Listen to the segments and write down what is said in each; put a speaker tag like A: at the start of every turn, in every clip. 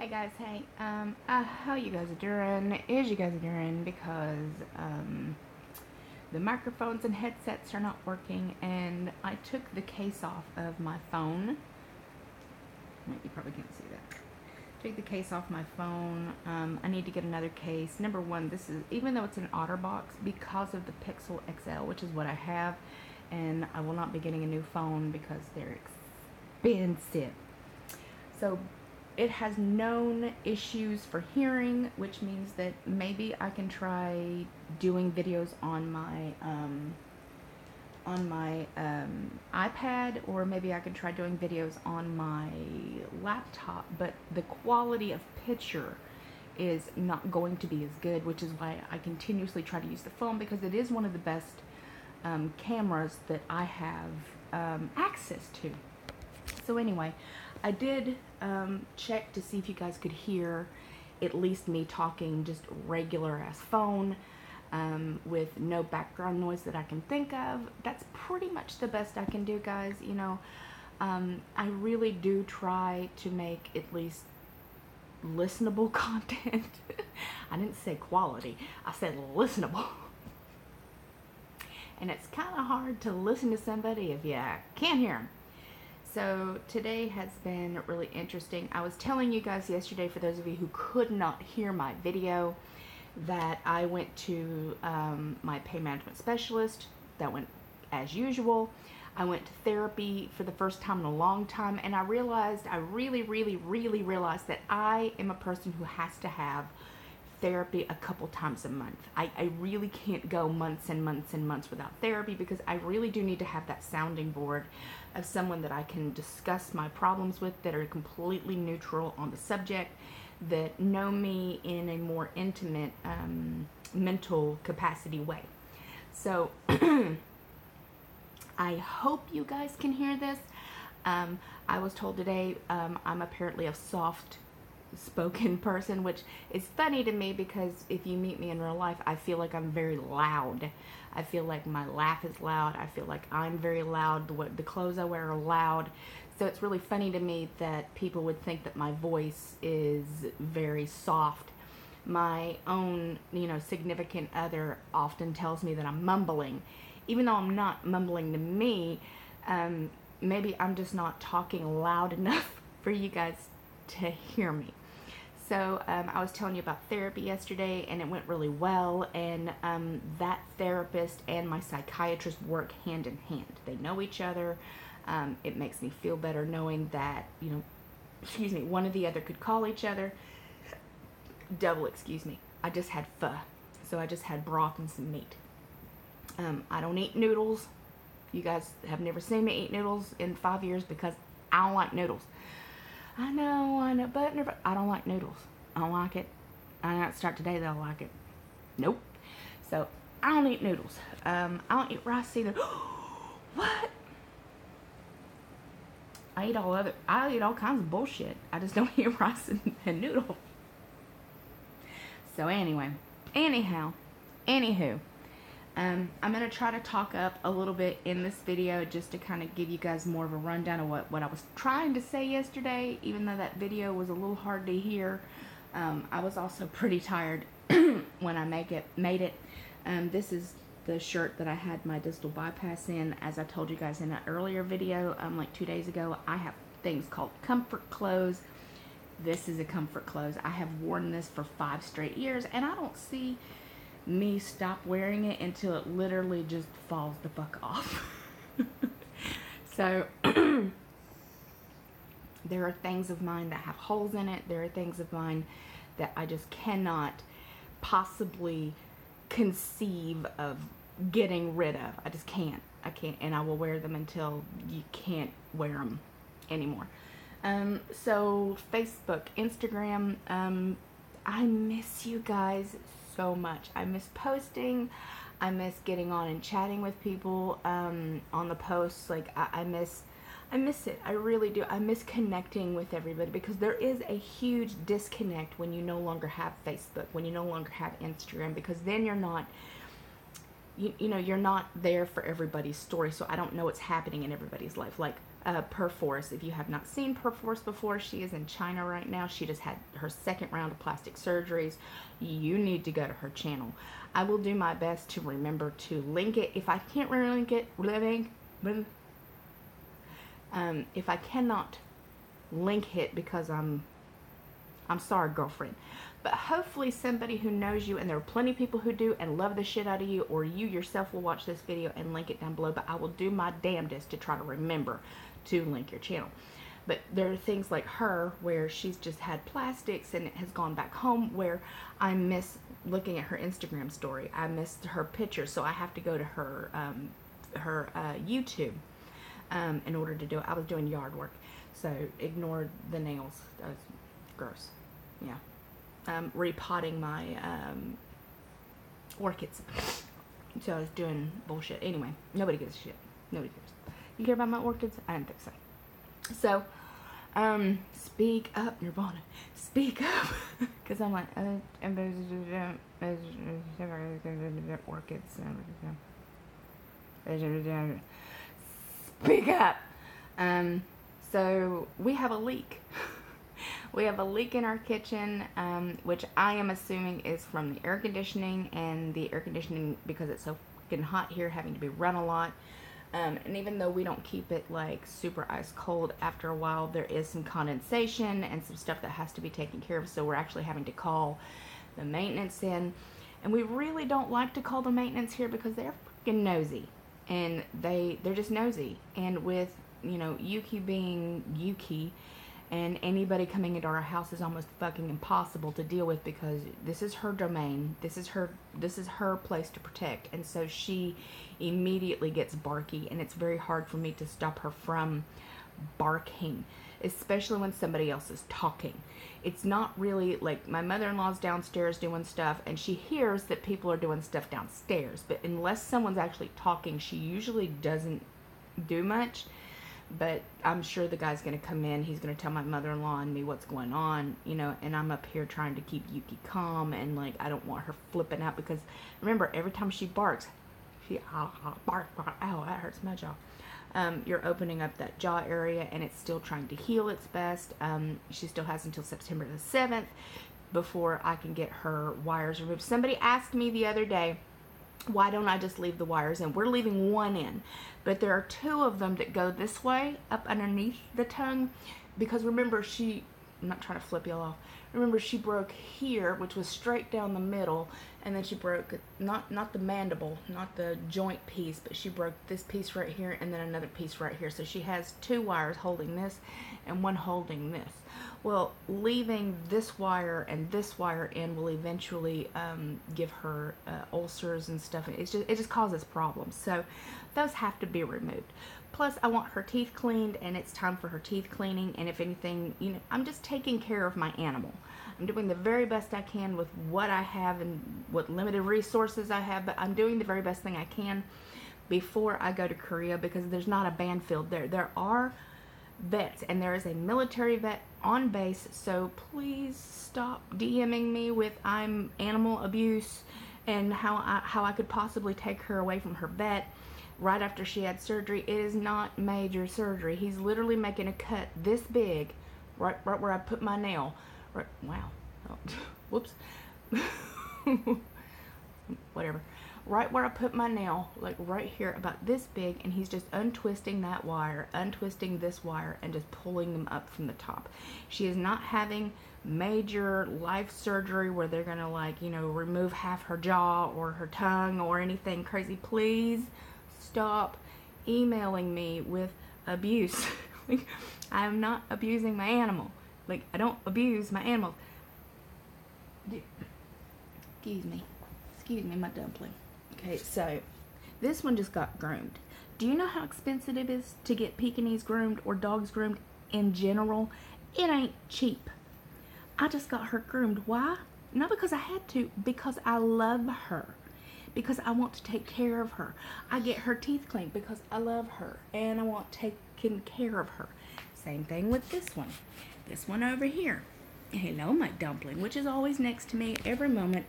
A: Hey guys, hey, how you guys are doing? Is you guys are doing because, the microphones and headsets are not working, and I took the case off of my phone. You probably can't see that. Took the case off my phone. I need to get another case. Number one, this is, even though it's an OtterBox, because of the Pixel XL, which is what I have, and I will not be getting a new phone because they're expensive. So it has known issues for hearing, which means that maybe I can try doing videos on my iPad, or maybe I can try doing videos on my laptop, but the quality of picture is not going to be as good, which is why I continuously try to use the phone, because it is one of the best cameras that I have access to. So anyway, I did check to see if you guys could hear at least me talking just regular ass phone with no background noise that I can think of. That's pretty much the best I can do, guys. You know, I really do try to make at least listenable content. I didn't say quality, I said listenable. And it's kind of hard to listen to somebody if you can't hear them. So today has been really interesting. I was telling you guys yesterday, for those of you who could not hear my video, that I went to my pain management specialist. That went as usual. I went to therapy for the first time in a long time, and I really realized that I am a person who has to have therapy a couple times a month. I really can't go months and months and months without therapy, because I really do need to have that sounding board of someone that I can discuss my problems with, that are completely neutral on the subject, that know me in a more intimate mental capacity way. So I hope you guys can hear this. I was told today I'm apparently a soft spoken person, which is funny to me, because if you meet me in real life, I feel like I'm very loud. I feel like my laugh is loud. I feel like I'm very loud. The clothes I wear are loud. So it's really funny to me that people would think that my voice is very soft. My own, significant other often tells me that I'm mumbling, even though I'm not mumbling to me. Maybe I'm just not talking loud enough for you guys to hear me. So I was telling you about therapy yesterday, and it went really well, and that therapist and my psychiatrist work hand in hand. They know each other. It makes me feel better knowing that, one or the other could call each other. Excuse me. I just had pho. So I just had broth and some meat. I don't eat noodles. You guys have never seen me eat noodles in 5 years, because I don't like noodles. I know, but I don't like noodles. I don't like it. I don't start today that I like it. Nope. So I don't eat noodles. I don't eat rice either. What? I eat all kinds of bullshit. I just don't eat rice and noodles. So anyway, anywho, I'm going to try to talk up a little bit in this video, just to kind of give you guys more of a rundown of what I was trying to say yesterday, even though that video was a little hard to hear. I was also pretty tired when I made it. This is the shirt that I had my distal bypass in. As I told you guys in an earlier video, like 2 days ago, I have things called comfort clothes. This is a comfort clothes. I have worn this for 5 straight years, and I don't see me stop wearing it until it literally just falls the fuck off. So there are things of mine that have holes in it. There are things of mine that I just cannot possibly conceive of getting rid of. I just can't. I can't, and I will wear them until you can't wear them anymore. So Facebook, Instagram, I miss you guys so much. I miss posting. I miss getting on and chatting with people on the posts. Like I miss it. I really do. I miss connecting with everybody, because there is a huge disconnect when you no longer have Facebook, when you no longer have Instagram, because then you're not, you're not there for everybody's story. So I don't know what's happening in everybody's life. Like Perforce. If you have not seen Perforce before, she is in China right now. She just had her second round of plastic surgeries. You need to go to her channel. I will do my best to remember to link it. If I can't link it, if I cannot link it because I'm sorry, girlfriend. But hopefully somebody who knows you, and there are plenty of people who do and love the shit out of you, or you yourself will watch this video and link it down below. But I will do my damnedest to try to remember to link your channel. But there are things like her where she's just had plastics and it has gone back home, where I miss looking at her Instagram story. I missed her pictures, so I have to go to her YouTube in order to do it. I was doing yard work, so ignore the nails. That was gross. Yeah. Repotting my orchids. So I was doing bullshit. Anyway, nobody gives a shit. Nobody cares. You care about my orchids? I didn't think so. So, speak up, Nirvana. Speak up. Because I'm like, orchids. Speak up. So, we have a leak. We have a leak in our kitchen, which I am assuming is from the air conditioning, and the air conditioning, because it's so fucking hot here, having to be run a lot. And even though we don't keep it like super ice cold, after a while there is some condensation and some stuff that has to be taken care of, so we're actually having to call the maintenance in. And we really don't like to call the maintenance here because they're freaking nosy, and they're just nosy. And with, you know, Yuki being Yuki, and anybody coming into our house is almost fucking impossible to deal with, because this is her domain. This is her place to protect. And so she immediately gets barky, and it's very hard for me to stop her from barking, especially when somebody else is talking. It's not really like, my mother-in-law's downstairs doing stuff, and she hears that people are doing stuff downstairs, but unless someone's actually talking, she usually doesn't do much. But I'm sure the guy's going to come in. He's going to tell my mother-in-law and me what's going on, you know, and I'm up here trying to keep Yuki calm, and, like, I don't want her flipping out, because, remember, every time she barks, she, bark, ow, that hurts my jaw. You're opening up that jaw area, and it's still trying to heal its best. She still has until September the 7th before I can get her wires removed. Somebody asked me the other day, why don't I just leave the wires in? We're leaving one in, but there are two of them that go this way, up underneath the tongue, because remember, I'm not trying to flip y'all off. Remember, she broke here, which was straight down the middle, and then she broke, not the mandible, not the joint piece, but she broke this piece right here, and then another piece right here. So she has two wires holding this, and one holding this. Well, leaving this wire and this wire in will eventually give her ulcers and stuff. It just causes problems. So those have to be removed. Plus, I want her teeth cleaned, and it's time for her teeth cleaning. And if anything, you know, I'm just taking care of my animal. I'm doing the very best I can with what I have and what limited resources I have, but I'm doing the very best thing I can before I go to Korea, because there's not a Banfield there. There are vets, and there is a military vet on base, so please stop DMing me with I'm animal abuse and how I could possibly take her away from her vet right after she had surgery. It is not major surgery. He's literally making a cut this big right where I put my nail. Right, wow. Oh, whoops. Whatever. Right where I put my nail, like right here, about this big, and he's just untwisting that wire, untwisting this wire, and just pulling them up from the top. She is not having major life surgery where they're gonna, like, you know, remove half her jaw or her tongue or anything crazy. Please stop emailing me with abuse. Like, I am not abusing my animal. Like, I don't abuse my animals. Excuse me, my dumpling. Okay, so this one just got groomed. Do you know how expensive it is to get Pekingese groomed or dogs groomed in general? It ain't cheap. I just got her groomed. Why? Not because I had to, because I love her. Because I want to take care of her. I get her teeth cleaned because I love her and I want taken care of her. Same thing with this one. This one over here. Hello, my dumpling, which is always next to me every moment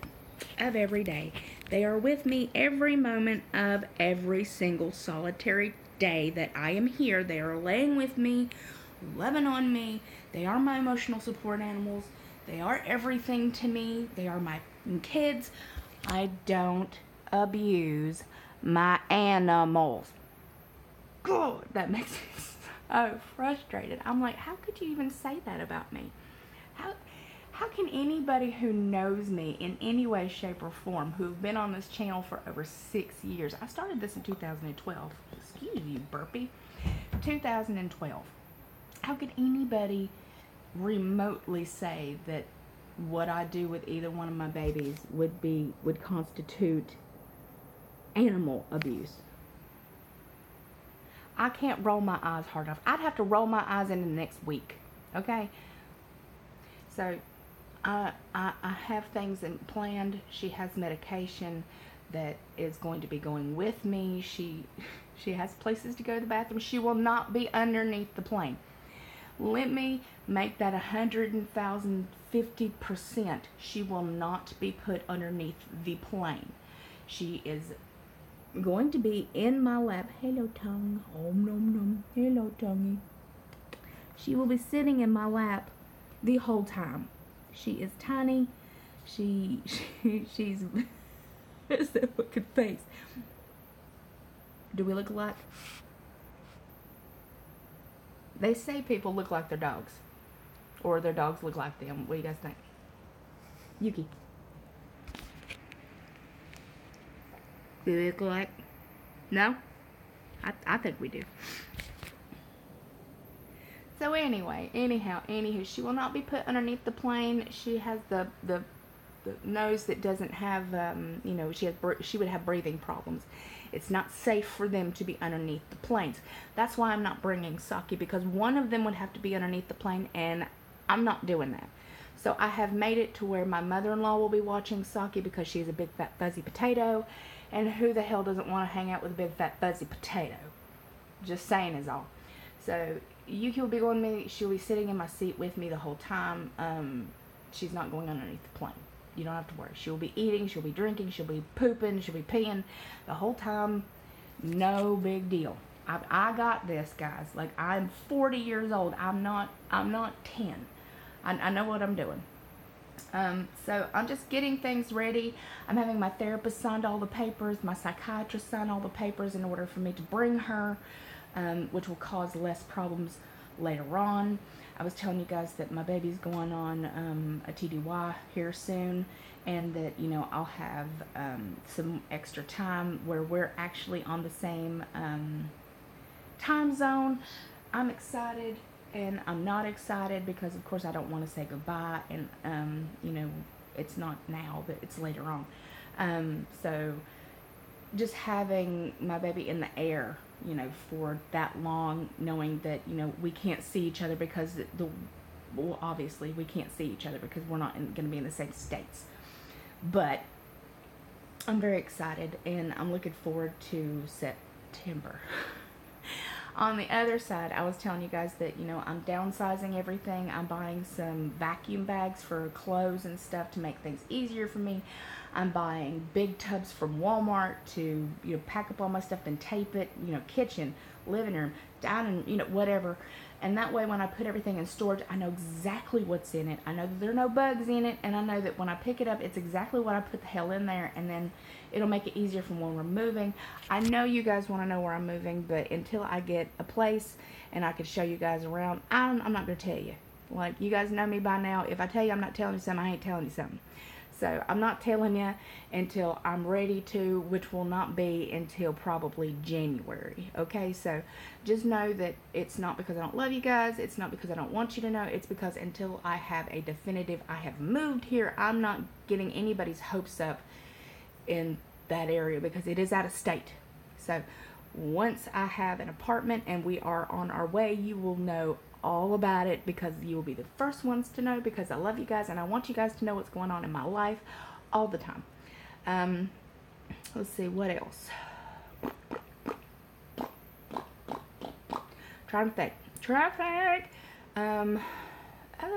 A: of every day. They are with me every moment of every single solitary day that I am here. They are laying with me, loving on me. They are my emotional support animals. They are everything to me. They are my kids. I don't abuse my animals. God, that makes me so frustrated. I'm like, how could you even say that about me? How can anybody who knows me in any way, shape, or form, who've been on this channel for over 6 years, I started this in 2012, excuse you, burpee, 2012. How could anybody remotely say that what I do with either one of my babies would constitute animal abuse? I can't roll my eyes hard enough. I'd have to roll my eyes in the next week, okay? So I have things planned. She has medication that is going to be going with me. She has places to go to the bathroom. She will not be underneath the plane. Let me make that 150%. She will not be put underneath the plane. She is going to be in my lap. Hello, tongue. Oh, nom nom. Hello, tonguey. She will be sitting in my lap the whole time. She is tiny. She's what's that fucking face? Do we look alike? They say people look like their dogs, or their dogs look like them. What do you guys think? Yuki, do we look alike? No? I think we do. So anywho, she will not be put underneath the plane. She has the nose that doesn't have, she would have breathing problems. It's not safe for them to be underneath the planes. That's why I'm not bringing Saki, because one of them would have to be underneath the plane, and I'm not doing that. So I have made it to where my mother-in-law will be watching Saki because she's a big fat fuzzy potato, and who the hell doesn't want to hang out with a big fat fuzzy potato? Just saying is all. So Yuki will be going with me. She'll be sitting in my seat with me the whole time. She's not going underneath the plane. You don't have to worry. She'll be eating, she'll be drinking, she'll be pooping, she'll be peeing the whole time. No big deal. I got this, guys. Like, I'm 40 years old. I'm not 10. I know what I'm doing. So I'm just getting things ready. I'm having my therapist sign all the papers, my psychiatrist sign all the papers in order for me to bring her, which will cause less problems later on. I was telling you guys that my baby's going on a TDY here soon, and that, I'll have some extra time where we're actually on the same time zone. I'm excited, and I'm not excited because, of course, I don't want to say goodbye, and, it's not now, but it's later on. So just having my baby in the air, for that long, knowing that, we can't see each other because obviously we can't see each other because we're not going to be in the same states. But I'm very excited, and I'm looking forward to September. On the other side, I was telling you guys that, I'm downsizing everything. I'm buying some vacuum bags for clothes and stuff to make things easier for me. I'm buying big tubs from Walmart to, pack up all my stuff and tape it, kitchen, living room, dining, whatever. And that way, when I put everything in storage, I know exactly what's in it. I know that there are no bugs in it, and I know that when I pick it up, it's exactly what I put the hell in there, and then it'll make it easier from when we're moving. I know you guys want to know where I'm moving, but until I get a place and I can show you guys around, I'm not going to tell you. Like, you guys know me by now. If I tell you I'm not telling you something, I ain't telling you something. So I'm not telling you until I'm ready to, which will not be until probably January. Okay, so just know that it's not because I don't love you guys. It's not because I don't want you to know. It's because until I have a definitive, I have moved here, I'm not getting anybody's hopes up in that area because it is out of state. So once I have an apartment and we are on our way, you will know all about it because you will be the first ones to know, because I love you guys and I want you guys to know what's going on in my life all the time. Let's see, what else? Traffic. Other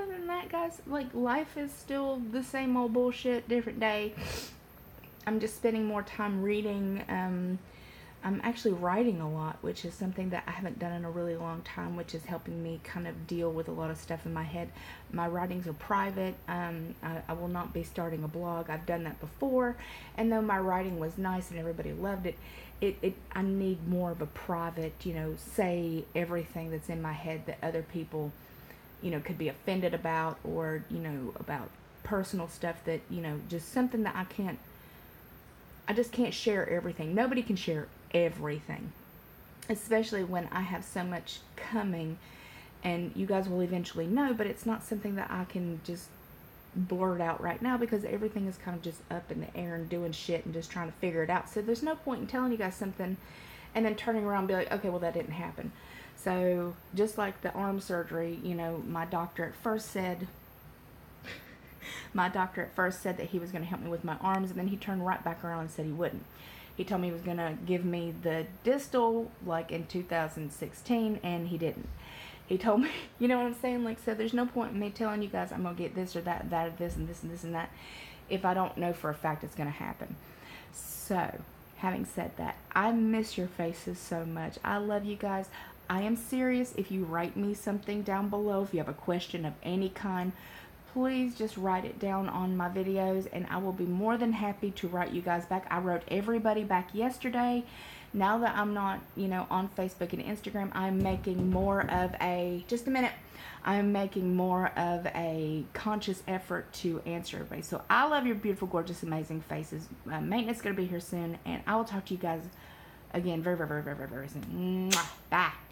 A: than that, guys, like, life is still the same old bullshit, different day. I'm just spending more time reading. I'm actually writing a lot, which is something that I haven't done in a really long time, which is helping me kind of deal with a lot of stuff in my head. My writings are private. I will not be starting a blog. I've done that before, and though my writing was nice and everybody loved it, I need more of a private, say everything that's in my head that other people, could be offended about, or, about personal stuff that, just something that I just can't share everything. Nobody can share everything, especially when I have so much coming, and you guys will eventually know, but it's not something that I can just blurt out right now, because everything is kind of just up in the air and doing shit and just trying to figure it out. So there's no point in telling you guys something and then turning around and be like, okay, well, that didn't happen. So just like the arm surgery, my doctor at first said that he was going to help me with my arms, and then he turned right back around and said he wouldn't. He told me he was going to give me the distal like in 2016, and he didn't. He told me, you know what I'm saying? Like, so there's no point in me telling you guys I'm going to get this or that, or this and this and this and that, if I don't know for a fact it's going to happen. So, having said that, I miss your faces so much. I love you guys. I am serious. If you write me something down below, if you have a question of any kind, please just write it down on my videos, and I will be more than happy to write you guys back. I wrote everybody back yesterday. Now that I'm not, on Facebook and Instagram, I'm making more of a, I'm making more of a conscious effort to answer everybody. So I love your beautiful, gorgeous, amazing faces. Maintenance is going to be here soon, and I will talk to you guys again very, very, very, very, very, very soon. Mwah. Bye.